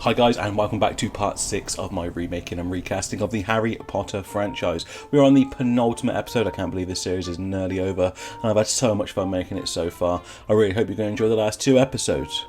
Hi guys, and welcome back to part 6 of my remaking and recasting of the Harry Potter franchise. We're on the penultimate episode. I can't believe this series is nearly over, and I've had so much fun making it so far. I really hope you're going to enjoy the last 2 episodes.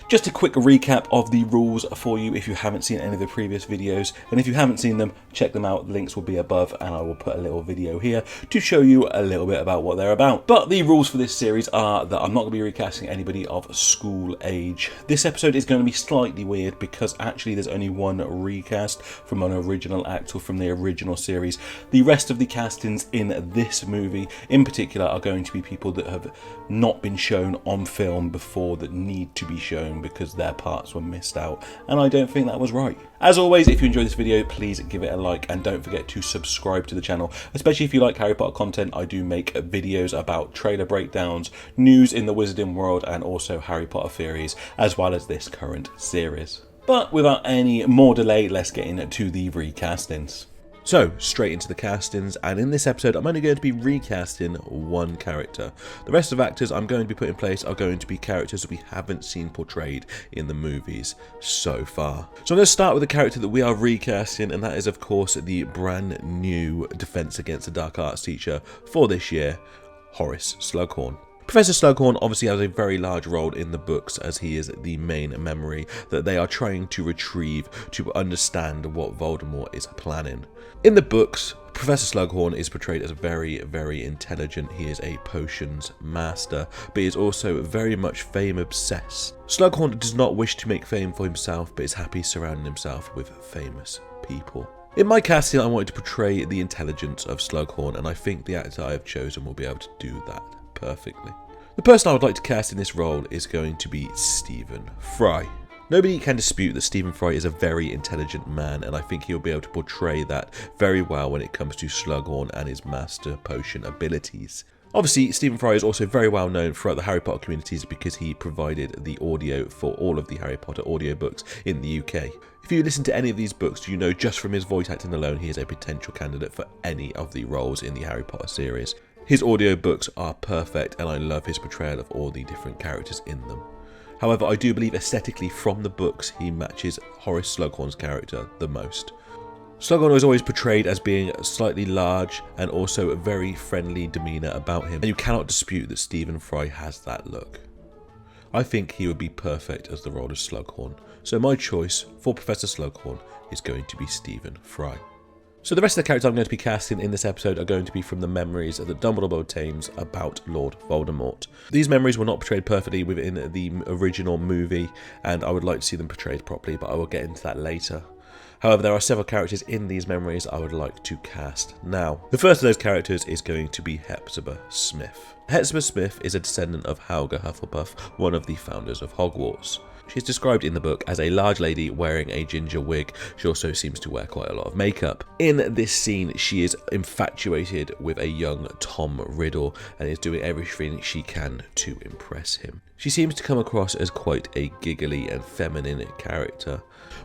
Just a quick recap of the rules for you if you haven't seen any of the previous videos, and if you haven't seen them, check them out. The links will be above, and I will put a little video here to show you a little bit about what they're about. But the rules for this series are that I'm not going to be recasting anybody of school age. This episode is going to be slightly weird because actually there's only one recast from an original actor from the original series. The rest of the castings in this movie in particular are going to be people that have not been shown on film before that need to be shown because their parts were missed out, and I don't think that was right. As always, if you enjoyed this video, please give it a like and don't forget to subscribe to the channel, especially if you like Harry Potter content. I do make videos about trailer breakdowns, news in the wizarding world, and also Harry Potter theories, as well as this current series. But without any more delay, let's get into the recastings. So, straight into the castings, and in this episode I'm only going to be recasting one character. The rest of actors I'm going to be putting in place are going to be characters that we haven't seen portrayed in the movies so far. So I'm going to start with the character that we are recasting, and that is of course the brand new Defense Against the Dark Arts teacher for this year, Horace Slughorn. Professor Slughorn obviously has a very large role in the books, as he is the main memory that they are trying to retrieve to understand what Voldemort is planning. In the books, Professor Slughorn is portrayed as very, very intelligent. He is a potions master, but he is also very much fame obsessed. Slughorn does not wish to make fame for himself, but is happy surrounding himself with famous people. In my casting, I wanted to portray the intelligence of Slughorn, and I think the actor I have chosen will be able to do that perfectly. The person I would like to cast in this role is going to be Stephen Fry. Nobody can dispute that Stephen Fry is a very intelligent man, and I think he'll be able to portray that very well when it comes to Slughorn and his master potion abilities. Obviously, Stephen Fry is also very well known throughout the Harry Potter communities because he provided the audio for all of the Harry Potter audiobooks in the UK. If you listen to any of these books, you know just from his voice acting alone he is a potential candidate for any of the roles in the Harry Potter series. His audiobooks are perfect, and I love his portrayal of all the different characters in them. However, I do believe aesthetically from the books he matches Horace Slughorn's character the most. Slughorn was always portrayed as being slightly large and also a very friendly demeanour about him, and you cannot dispute that Stephen Fry has that look. I think he would be perfect as the role of Slughorn, so my choice for Professor Slughorn is going to be Stephen Fry. So the rest of the characters I'm going to be casting in this episode are going to be from the memories that Dumbledore obtains about Lord Voldemort. These memories were not portrayed perfectly within the original movie, and I would like to see them portrayed properly, but I will get into that later. However, there are several characters in these memories I would like to cast now. The first of those characters is going to be Hepzibah Smith. Hepzibah Smith is a descendant of Helga Hufflepuff, one of the founders of Hogwarts. She's described in the book as a large lady wearing a ginger wig. She also seems to wear quite a lot of makeup. In this scene, she is infatuated with a young Tom Riddle and is doing everything she can to impress him. She seems to come across as quite a giggly and feminine character.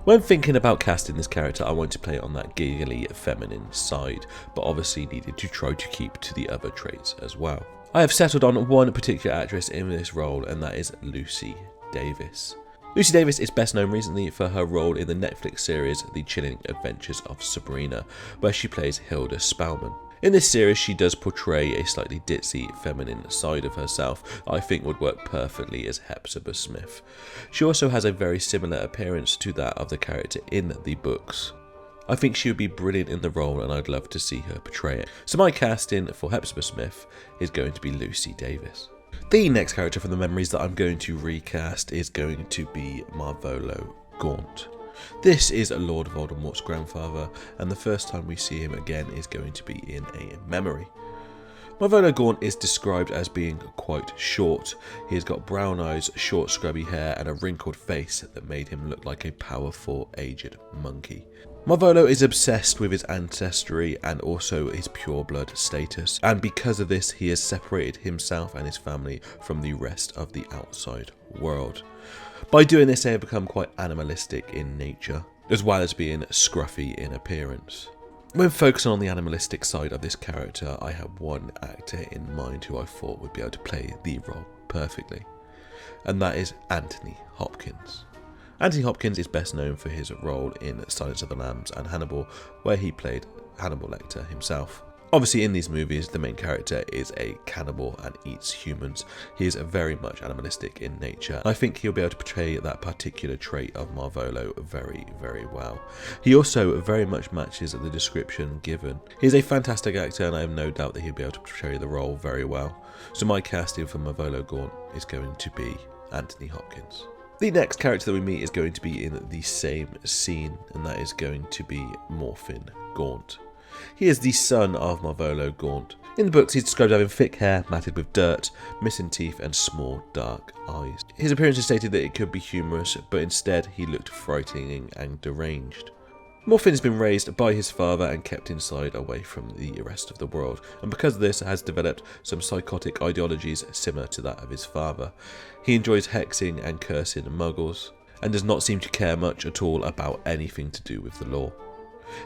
When thinking about casting this character, I wanted to play on that giggly feminine side, but obviously needed to try to keep to the other traits as well. I have settled on one particular actress in this role, and that is Lucy Davis. Lucy Davis is best known recently for her role in the Netflix series The Chilling Adventures of Sabrina, where she plays Hilda Spellman. In this series, she does portray a slightly ditzy, feminine side of herself that I think would work perfectly as Hepzibah Smith. She also has a very similar appearance to that of the character in the books. I think she would be brilliant in the role, and I'd love to see her portray it. So my casting for Hepzibah Smith is going to be Lucy Davis. The next character from the memories that I'm going to recast is going to be Marvolo Gaunt. This is Lord Voldemort's grandfather, and the first time we see him again is going to be in a memory. Marvolo Gaunt is described as being quite short. He has got brown eyes, short scrubby hair, and a wrinkled face that made him look like a powerful, aged monkey. Marvolo is obsessed with his ancestry and also his pureblood status, and because of this he has separated himself and his family from the rest of the outside world. By doing this they have become quite animalistic in nature, as well as being scruffy in appearance. When focusing on the animalistic side of this character, I had one actor in mind who I thought would be able to play the role perfectly, and that is Anthony Hopkins. Anthony Hopkins is best known for his role in Silence of the Lambs and Hannibal, where he played Hannibal Lecter himself. Obviously in these movies the main character is a cannibal and eats humans. He is very much animalistic in nature. I think he'll be able to portray that particular trait of Marvolo very, very well. He also very much matches the description given. He is a fantastic actor and I have no doubt that he'll be able to portray the role very well. So my casting for Marvolo Gaunt is going to be Anthony Hopkins. The next character that we meet is going to be in the same scene, and that is going to be Morfin Gaunt. He is the son of Marvolo Gaunt. In the books he's described as having thick hair, matted with dirt, missing teeth and small dark eyes. His appearance is stated that it could be humorous, but instead he looked frightening and deranged. Morfin has been raised by his father and kept inside away from the rest of the world, and because of this has developed some psychotic ideologies similar to that of his father. He enjoys hexing and cursing muggles, and does not seem to care much at all about anything to do with the law.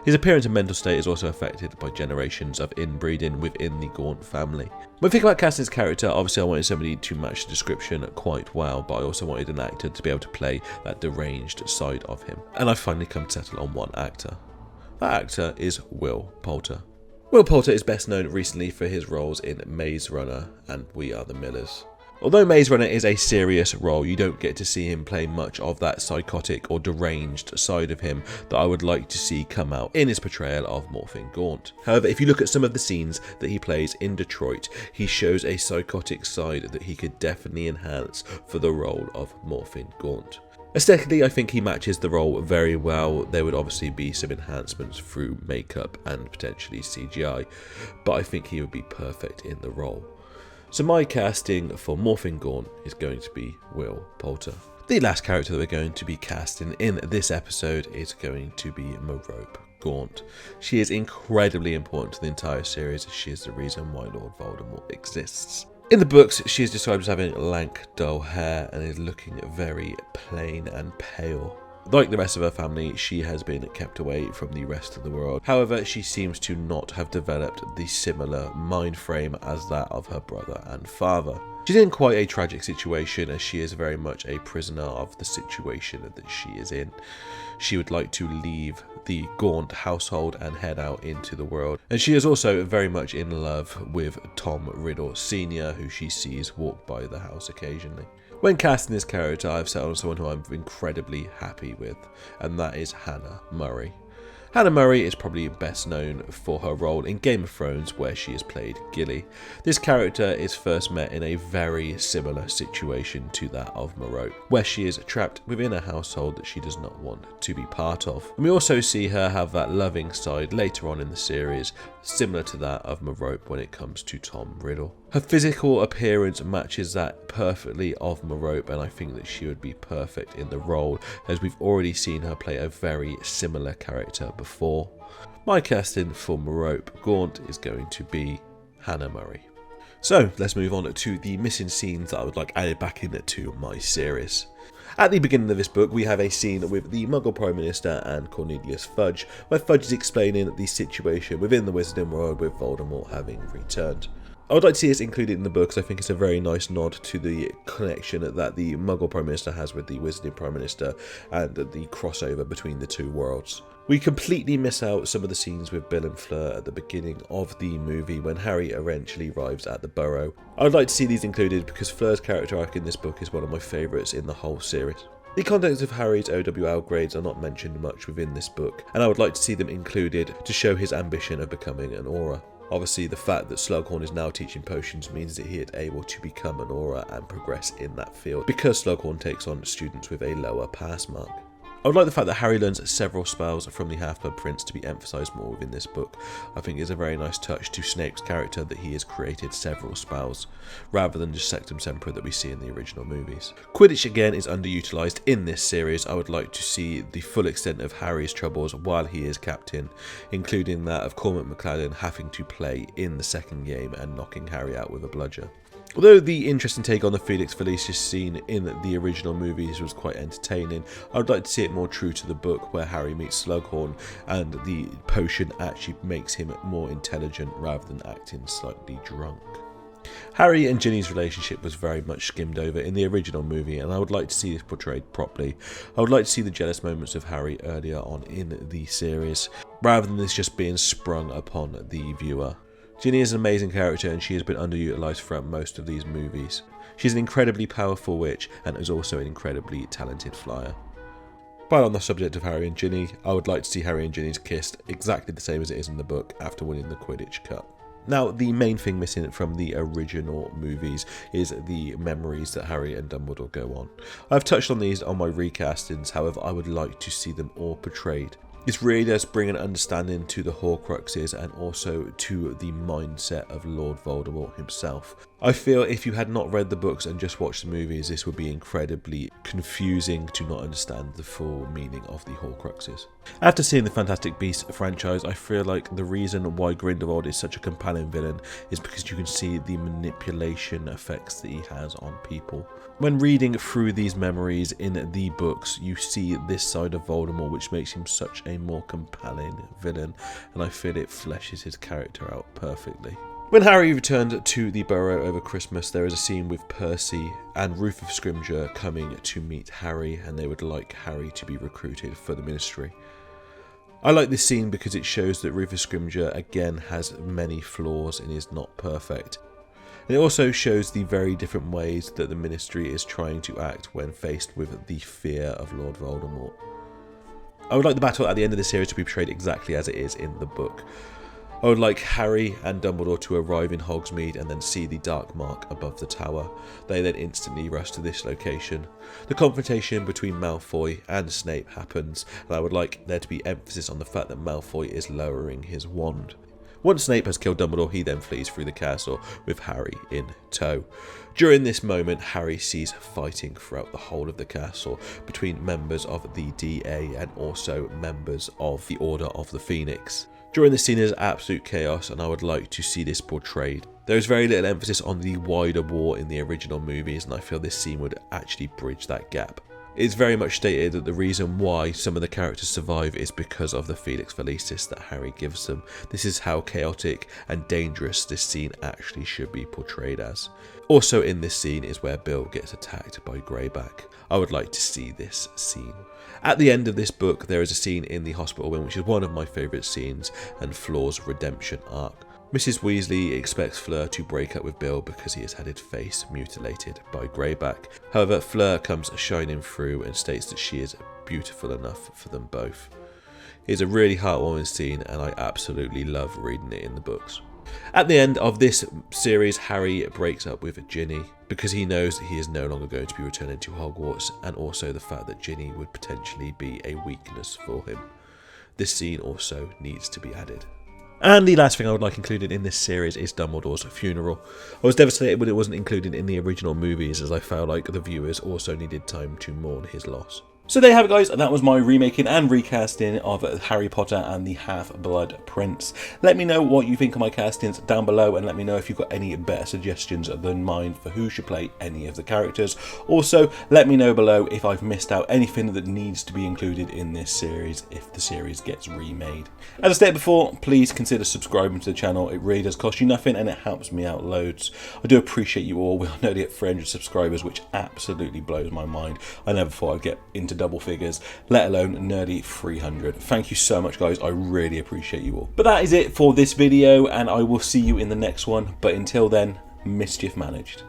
His appearance and mental state is also affected by generations of inbreeding within the Gaunt family. When thinking about casting his character, obviously I wanted somebody to match the description quite well, but I also wanted an actor to be able to play that deranged side of him. And I've finally come to settle on one actor. That actor is Will Poulter. Will Poulter is best known recently for his roles in Maze Runner and We Are the Millers. Although Maze Runner is a serious role, you don't get to see him play much of that psychotic or deranged side of him that I would like to see come out in his portrayal of Morfin Gaunt. However, if you look at some of the scenes that he plays in Detroit, he shows a psychotic side that he could definitely enhance for the role of Morfin Gaunt. Aesthetically, I think he matches the role very well. There would obviously be some enhancements through makeup and potentially CGI, but I think he would be perfect in the role. So my casting for Morfin Gaunt is going to be Will Poulter. The last character that we're going to be casting in this episode is going to be Merope Gaunt. She is incredibly important to the entire series. She is the reason why Lord Voldemort exists. In the books, she is described as having lank, dull hair and is looking very plain and pale. Like the rest of her family, she has been kept away from the rest of the world. However, she seems to not have developed the similar mind frame as that of her brother and father. She's in quite a tragic situation as she is very much a prisoner of the situation that she is in. She would like to leave the Gaunt household and head out into the world. And she is also very much in love with Tom Riddle Sr., who she sees walk by the house occasionally. When casting this character, I've settled on someone who I'm incredibly happy with, and that is Hannah Murray. Hannah Murray is probably best known for her role in Game of Thrones, where she has played Gilly. This character is first met in a very similar situation to that of Merope, where she is trapped within a household that she does not want to be part of. And we also see her have that loving side later on in the series, similar to that of Merope when it comes to Tom Riddle. Her physical appearance matches that perfectly of Merope, and I think that she would be perfect in the role, as we've already seen her play a very similar character before. My casting for Merope Gaunt is going to be Hannah Murray. So let's move on to the missing scenes that I would like added back into my series. At the beginning of this book, we have a scene with the Muggle Prime Minister and Cornelius Fudge, where Fudge is explaining the situation within the Wizarding World with Voldemort having returned. I would like to see this included in the book because I think it's a very nice nod to the connection that the Muggle Prime Minister has with the Wizarding Prime Minister and the crossover between the two worlds. We completely miss out some of the scenes with Bill and Fleur at the beginning of the movie when Harry eventually arrives at the Burrow. I would like to see these included because Fleur's character arc in this book is one of my favourites in the whole series. The contents of Harry's OWL grades are not mentioned much within this book, and I would like to see them included to show his ambition of becoming an Auror. Obviously, the fact that Slughorn is now teaching potions means that he is able to become an Auror and progress in that field, because Slughorn takes on students with a lower pass mark. I would like the fact that Harry learns several spells from the Half-Blood Prince to be emphasised more within this book. I think it's a very nice touch to Snape's character that he has created several spells, rather than just Sectum Sempra that we see in the original movies. Quidditch again is underutilised in this series. I would like to see the full extent of Harry's troubles while he is captain, including that of Cormac McLaren having to play in the second game and knocking Harry out with a bludger. Although the interesting take on the Felix Felicis scene in the original movies was quite entertaining, I would like to see it more true to the book where Harry meets Slughorn and the potion actually makes him more intelligent rather than acting slightly drunk. Harry and Ginny's relationship was very much skimmed over in the original movie, and I would like to see this portrayed properly. I would like to see the jealous moments of Harry earlier on in the series, rather than this just being sprung upon the viewer. Ginny is an amazing character and she has been underutilised throughout most of these movies. She's an incredibly powerful witch and is also an incredibly talented flyer. But on the subject of Harry and Ginny, I would like to see Harry and Ginny's kissed exactly the same as it is in the book after winning the Quidditch Cup. Now, the main thing missing from the original movies is the memories that Harry and Dumbledore go on. I've touched on these on my recastings, however I would like to see them all portrayed. This really does bring an understanding to the Horcruxes and also to the mindset of Lord Voldemort himself. I feel if you had not read the books and just watched the movies, this would be incredibly confusing to not understand the full meaning of the Horcruxes. After seeing the Fantastic Beasts franchise, I feel like the reason why Grindelwald is such a compelling villain is because you can see the manipulation effects that he has on people. When reading through these memories in the books, you see this side of Voldemort, which makes him such a more compelling villain, and I feel it fleshes his character out perfectly. When Harry returned to the Burrow over Christmas, there is a scene with Percy and Rufus Scrimgeour coming to meet Harry, and they would like Harry to be recruited for the Ministry. I like this scene because it shows that Rufus Scrimgeour again has many flaws and is not perfect. And it also shows the very different ways that the Ministry is trying to act when faced with the fear of Lord Voldemort. I would like the battle at the end of the series to be portrayed exactly as it is in the book. I would like Harry and Dumbledore to arrive in Hogsmeade and then see the dark mark above the tower. They then instantly rush to this location. The confrontation between Malfoy and Snape happens, and I would like there to be emphasis on the fact that Malfoy is lowering his wand. Once Snape has killed Dumbledore, he then flees through the castle with Harry in tow. During this moment, Harry sees fighting throughout the whole of the castle between members of the DA and also members of the Order of the Phoenix. During this scene is absolute chaos, and I would like to see this portrayed. There is very little emphasis on the wider war in the original movies, and I feel this scene would actually bridge that gap. It's very much stated that the reason why some of the characters survive is because of the Felix Felicis that Harry gives them. This is how chaotic and dangerous this scene actually should be portrayed as. Also in this scene is where Bill gets attacked by Greyback. I would like to see this scene. At the end of this book, there is a scene in the hospital wing which is one of my favourite scenes and Fleur's redemption arc. Mrs. Weasley expects Fleur to break up with Bill because he has had his face mutilated by Greyback. However, Fleur comes shining through and states that she is beautiful enough for them both. It is a really heartwarming scene and I absolutely love reading it in the books. At the end of this series, Harry breaks up with Ginny because he knows that he is no longer going to be returning to Hogwarts, and also the fact that Ginny would potentially be a weakness for him. This scene also needs to be added. And the last thing I would like included in this series is Dumbledore's funeral. I was devastated when it wasn't included in the original movies, as I felt like the viewers also needed time to mourn his loss. So there you have it, guys. That was my remaking and recasting of Harry Potter and the Half-Blood Prince. Let me know what you think of my castings down below, and let me know if you've got any better suggestions than mine for who should play any of the characters. Also, let me know below if I've missed out anything that needs to be included in this series if the series gets remade. As I stated before, please consider subscribing to the channel. It really does cost you nothing and it helps me out loads. I do appreciate you all. We are nearly at 300 subscribers, which absolutely blows my mind. I never thought I'd get into double figures, let alone nearly 300. Thank you so much, guys. I really appreciate you all. But that is it for this video, and I will see you in the next one. But until then, mischief managed.